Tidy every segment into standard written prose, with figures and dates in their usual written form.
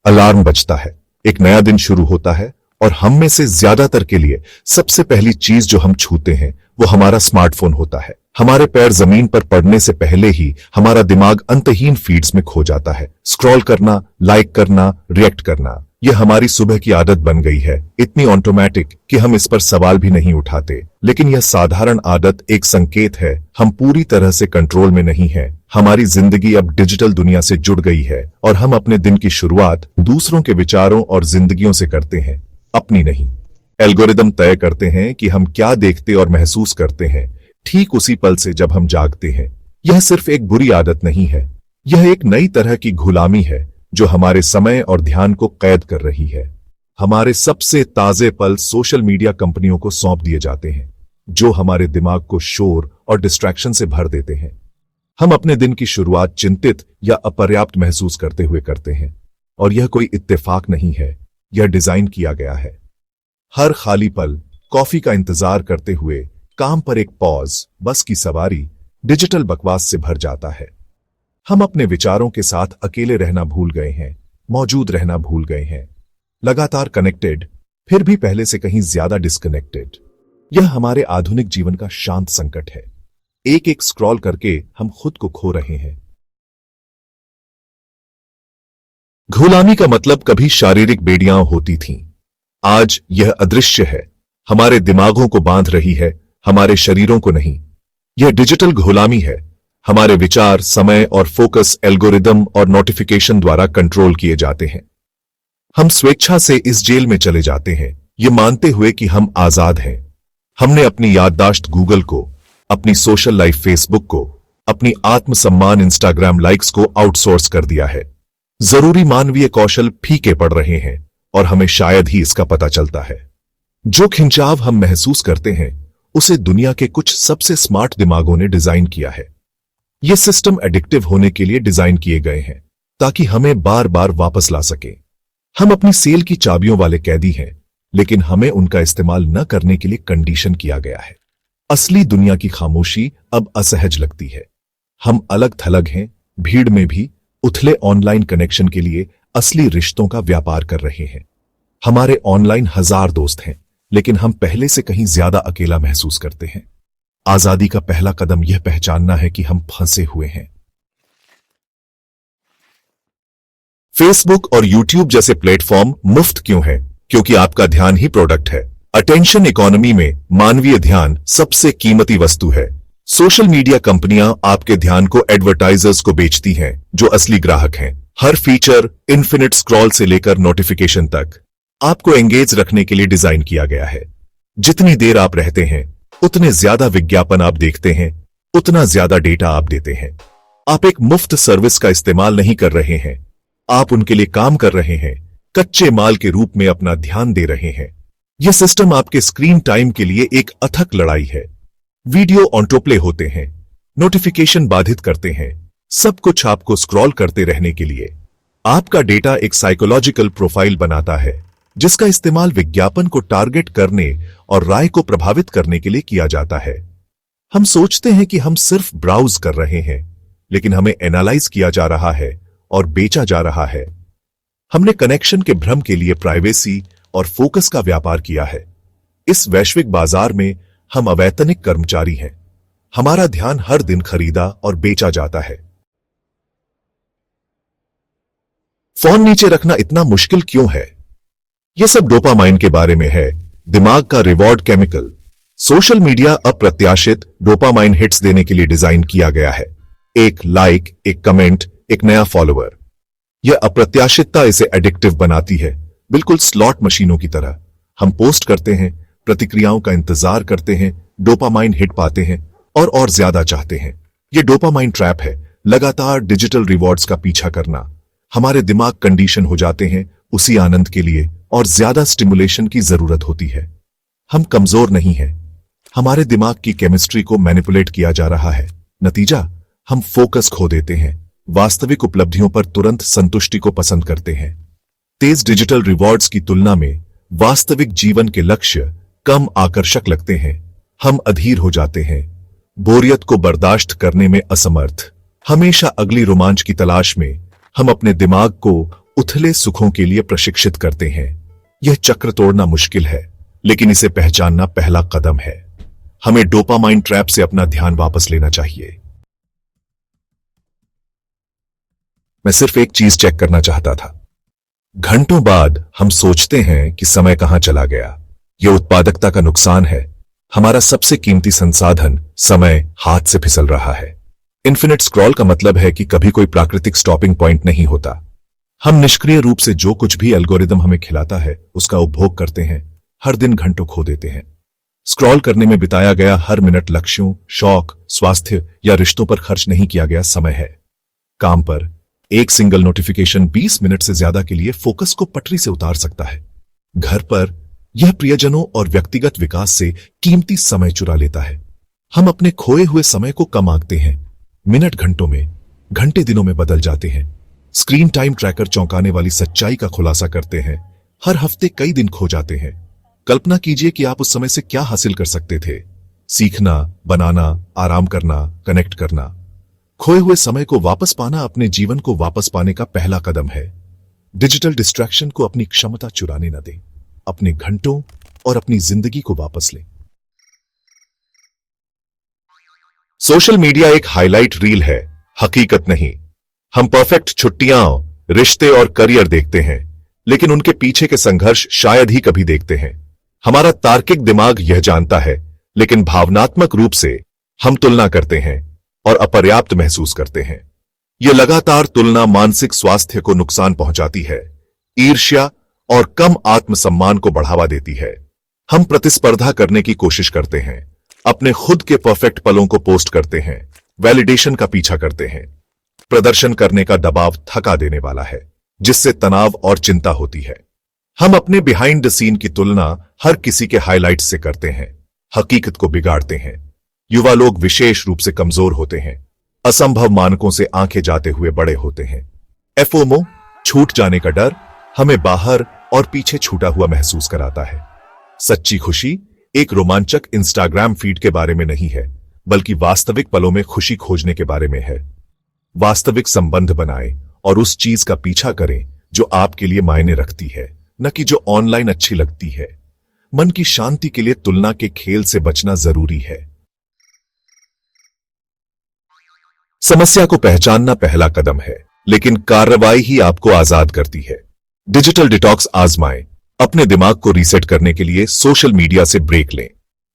Alarm बजता है, एक नया दिन शुरू होता है और हम में से ज्यादातर के लिए सबसे पहली चीज जो हम छूते हैं वो हमारा स्मार्टफोन होता है। हमारे पैर जमीन पर पड़ने से पहले ही हमारा दिमाग अंतहीन फीड्स में खो जाता है। स्क्रॉल करना, लाइक करना, रिएक्ट करना, यह हमारी सुबह की आदत बन गई है, इतनी ऑटोमेटिक कि हम इस पर सवाल भी नहीं उठाते। लेकिन यह साधारण आदत एक संकेत है, हम पूरी तरह से कंट्रोल में नहीं हैं। हमारी जिंदगी अब डिजिटल दुनिया से जुड़ गई है और हम अपने दिन की शुरुआत दूसरों के विचारों और जिंदगियों से करते हैं, अपनी नहीं। एल्गोरिदम तय करते हैं कि हम क्या देखते और महसूस करते हैं ठीक उसी पल से जब हम जागते हैं। यह सिर्फ एक बुरी आदत नहीं है, यह एक नई तरह की गुलामी है जो हमारे समय और ध्यान को कैद कर रही है। हमारे सबसे ताजे पल सोशल मीडिया कंपनियों को सौंप दिए जाते हैं, जो हमारे दिमाग को शोर और डिस्ट्रैक्शन से भर देते हैं। हम अपने दिन की शुरुआत चिंतित या अपर्याप्त महसूस करते हुए करते हैं, और यह कोई इत्तेफाक नहीं है, यह डिजाइन किया गया है। हर खाली पल, कॉफी का इंतजार करते हुए, काम पर एक पॉज, बस की सवारी डिजिटल बकवास से भर जाता है। हम अपने विचारों के साथ अकेले रहना भूल गए हैं, मौजूद रहना भूल गए हैं। लगातार कनेक्टेड, फिर भी पहले से कहीं ज्यादा डिस्कनेक्टेड। यह हमारे आधुनिक जीवन का शांत संकट है। एक एक स्क्रॉल करके हम खुद को खो रहे हैं। गुलामी का मतलब कभी शारीरिक बेड़ियां होती थीं। आज यह अदृश्य है, हमारे दिमागों को बांध रही है, हमारे शरीरों को नहीं। यह डिजिटल गुलामी है, हमारे विचार, समय और फोकस एल्गोरिदम और नोटिफिकेशन द्वारा कंट्रोल किए जाते हैं। हम स्वेच्छा से इस जेल में चले जाते हैं, ये मानते हुए कि हम आजाद हैं। हमने अपनी याददाश्त गूगल को, अपनी सोशल लाइफ फेसबुक को, अपनी आत्मसम्मान इंस्टाग्राम लाइक्स को आउटसोर्स कर दिया है। जरूरी मानवीय कौशल फीके पड़ रहे हैं और हमें शायद ही इसका पता चलता है। जो खिंचाव हम महसूस करते हैं उसे दुनिया के कुछ सबसे स्मार्ट दिमागों ने डिजाइन किया है। ये सिस्टम एडिक्टिव होने के लिए डिजाइन किए गए हैं ताकि हमें बार बार वापस ला सके। हम अपनी सेल की चाबियों वाले कैदी हैं, लेकिन हमें उनका इस्तेमाल न करने के लिए कंडीशन किया गया है। असली दुनिया की खामोशी अब असहज लगती है। हम अलग थलग हैं, भीड़ में भी उथले ऑनलाइन कनेक्शन के लिए असली रिश्तों का व्यापार कर रहे हैं। हमारे ऑनलाइन 1000 दोस्त हैं, लेकिन हम पहले से कहीं ज्यादा अकेला महसूस करते हैं। आजादी का पहला कदम यह पहचानना है कि हम फंसे हुए हैं। फेसबुक और यूट्यूब जैसे प्लेटफॉर्म मुफ्त क्यों हैं? क्योंकि आपका ध्यान ही प्रोडक्ट है। अटेंशन इकोनॉमी में मानवीय ध्यान सबसे कीमती वस्तु है। सोशल मीडिया कंपनियां आपके ध्यान को एडवर्टाइजर्स को बेचती हैं, जो असली ग्राहक हैं। हर फीचर, इन्फिनिट स्क्रॉल से लेकर नोटिफिकेशन तक, आपको एंगेज रखने के लिए डिजाइन किया गया है। जितनी देर आप रहते हैं, उतने ज्यादा विज्ञापन आप देखते हैं, उतना ज्यादा डेटा आप देते हैं। आप एक मुफ्त सर्विस का इस्तेमाल नहीं कर रहे हैं, आप उनके लिए काम कर रहे हैं, कच्चे माल के रूप में अपना ध्यान दे रहे हैं। यह सिस्टम आपके स्क्रीन टाइम के लिए एक अथक लड़ाई है। वीडियो ऑटोप्ले होते हैं, नोटिफिकेशन बाधित करते हैं, सब कुछ आपको स्क्रॉल करते रहने के लिए। आपका डेटा एक साइकोलॉजिकल प्रोफाइल बनाता है, जिसका इस्तेमाल विज्ञापन को टारगेट करने और राय को प्रभावित करने के लिए किया जाता है। हम सोचते हैं कि हम सिर्फ ब्राउज कर रहे हैं, लेकिन हमें एनालाइज किया जा रहा है और बेचा जा रहा है। हमने कनेक्शन के भ्रम के लिए प्राइवेसी और फोकस का व्यापार किया है। इस वैश्विक बाजार में हम अवैतनिक कर्मचारी हैं। हमारा ध्यान हर दिन खरीदा और बेचा जाता है। फोन नीचे रखना इतना मुश्किल क्यों है? यह सब डोपामाइन के बारे में है, दिमाग का रिवॉर्ड केमिकल। सोशल मीडिया अप्रत्याशित डोपामाइन हिट्स देने के लिए डिजाइन किया गया है। एक लाइक, एक कमेंट, एक नया फॉलोअर। यह अप्रत्याशितता इसे एडिक्टिव बनाती है, बिल्कुल स्लॉट मशीनों की तरह। हम पोस्ट करते हैं, प्रतिक्रियाओं का इंतजार करते हैं, डोपामाइन हिट पाते हैं और ज्यादा चाहते हैं। यह डोपामाइन ट्रैप है, लगातार डिजिटल रिवॉर्ड्स का पीछा करना। हमारे दिमाग कंडीशन हो जाते हैं उसी आनंद के लिए और ज्यादा स्टिमुलेशन की जरूरत होती है। हम कमजोर नहीं हैं, हमारे दिमाग की केमिस्ट्री को मैनिपुलेट किया जा रहा है। नतीजा, हम फोकस खो देते हैं, वास्तविक उपलब्धियों पर तुरंत संतुष्टि को पसंद करते हैं। तेज डिजिटल रिवॉर्ड्स की तुलना में वास्तविक जीवन के लक्ष्य कम आकर्षक लगते हैं। हम अधीर हो जाते हैं, बोरियत को बर्दाश्त करने में असमर्थ। हमेशा अगली रोमांच की तलाश में हम अपने दिमाग को उथले सुखों के लिए प्रशिक्षित करते हैं। यह चक्र तोड़ना मुश्किल है, लेकिन इसे पहचानना पहला कदम है। हमें डोपामाइन ट्रैप से अपना ध्यान वापस लेना चाहिए। मैं सिर्फ एक चीज चेक करना चाहता था। घंटों बाद हम सोचते हैं कि समय कहां चला गया। यह उत्पादकता का नुकसान है। हमारा सबसे कीमती संसाधन समय हाथ से फिसल रहा है। इन्फिनिट स्क्रॉल का मतलब है कि कभी कोई प्राकृतिक स्टॉपिंग पॉइंट नहीं होता। हम निष्क्रिय रूप से जो कुछ भी एल्गोरिदम हमें खिलाता है उसका उपभोग करते हैं, हर दिन घंटों खो देते हैं। स्क्रॉल करने में बिताया गया हर मिनट लक्ष्यों, शौक, स्वास्थ्य या रिश्तों पर खर्च नहीं किया गया समय है। काम पर एक सिंगल नोटिफिकेशन 20 मिनट से ज्यादा के लिए फोकस को पटरी से उतार सकता है। घर पर यह प्रियजनों और व्यक्तिगत विकास से कीमती समय चुरा लेता है। हम अपने खोए हुए समय को कम आंकते हैं। मिनट घंटों में, घंटे दिनों में बदल जाते हैं। स्क्रीन टाइम ट्रैकर चौंकाने वाली सच्चाई का खुलासा करते हैं। हर हफ्ते कई दिन खो जाते हैं। कल्पना कीजिए कि आप उस समय से क्या हासिल कर सकते थे। सीखना, बनाना, आराम करना, कनेक्ट करना। खोए हुए समय को वापस पाना अपने जीवन को वापस पाने का पहला कदम है। डिजिटल डिस्ट्रैक्शन को अपनी क्षमता चुराने न दें। अपने घंटों और अपनी जिंदगी को वापस लें। सोशल मीडिया एक हाइलाइट रील है, हकीकत नहीं। हम परफेक्ट छुट्टियां, रिश्ते और करियर देखते हैं, लेकिन उनके पीछे के संघर्ष शायद ही कभी देखते हैं। हमारा तार्किक दिमाग यह जानता है, लेकिन भावनात्मक रूप से हम तुलना करते हैं और अपर्याप्त महसूस करते हैं। यह लगातार तुलना मानसिक स्वास्थ्य को नुकसान पहुंचाती है, ईर्ष्या और कम आत्मसम्मान को बढ़ावा देती है। हम प्रतिस्पर्धा करने की कोशिश करते हैं, अपने खुद के परफेक्ट पलों को पोस्ट करते हैं, वैलिडेशन का पीछा करते हैं। प्रदर्शन करने का दबाव थका देने वाला है, जिससे तनाव और चिंता होती है। हम अपने बिहाइंड द सीन की तुलना हर किसी के हाइलाइट्स से करते हैं, हकीकत को बिगाड़ते हैं। युवा लोग विशेष रूप से कमजोर होते हैं, असंभव मानकों से आंखें जाते हुए बड़े होते हैं। एफओमो, छूट जाने का डर, हमें बाहर और पीछे छूटा हुआ महसूस कराता है। सच्ची खुशी एक रोमांचक इंस्टाग्राम फीड के बारे में नहीं है, बल्कि वास्तविक पलों में खुशी खोजने के बारे में है। वास्तविक संबंध बनाएं और उस चीज का पीछा करें जो आपके लिए मायने रखती है, न कि जो ऑनलाइन अच्छी लगती है। मन की शांति के लिए तुलना के खेल से बचना जरूरी है। समस्या को पहचानना पहला कदम है, लेकिन कार्रवाई ही आपको आजाद करती है। डिजिटल डिटॉक्स आजमाएं। अपने दिमाग को रीसेट करने के लिए सोशल मीडिया से ब्रेक लें।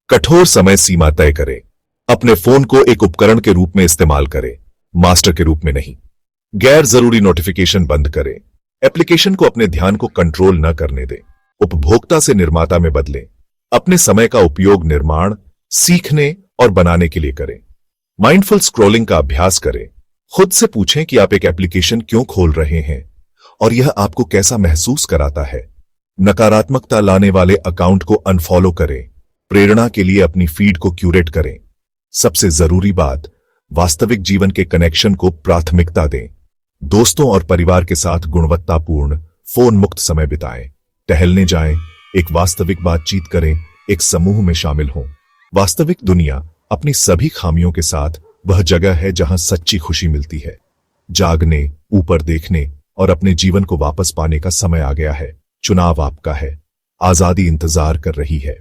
कठोर समय सीमा तय करें। अपने फोन को एक उपकरण के रूप में इस्तेमाल करें, मास्टर के रूप में नहीं। गैर जरूरी नोटिफिकेशन बंद करें। एप्लीकेशन को अपने ध्यान को कंट्रोल न करने दें। उपभोक्ता से निर्माता में बदलें। अपने समय का उपयोग निर्माण, सीखने और बनाने के लिए करें। माइंडफुल स्क्रॉलिंग का अभ्यास करें। खुद से पूछें कि आप एक एप्लीकेशन क्यों खोल रहे हैं और यह आपको कैसा महसूस कराता है। नकारात्मकता लाने वाले अकाउंट को अनफॉलो करें। प्रेरणा के लिए अपनी फीड को क्यूरेट करें। सबसे जरूरी बात, वास्तविक जीवन के कनेक्शन को प्राथमिकता दें। दोस्तों और परिवार के साथ गुणवत्तापूर्ण, फोन मुक्त समय बिताएं। टहलने जाएं, एक वास्तविक बातचीत करें, एक समूह में शामिल हों। वास्तविक दुनिया अपनी सभी खामियों के साथ वह जगह है जहां सच्ची खुशी मिलती है। जागने, ऊपर देखने और अपने जीवन को वापस पाने का समय आ गया है। चुनाव आपका है। आजादी इंतजार कर रही है।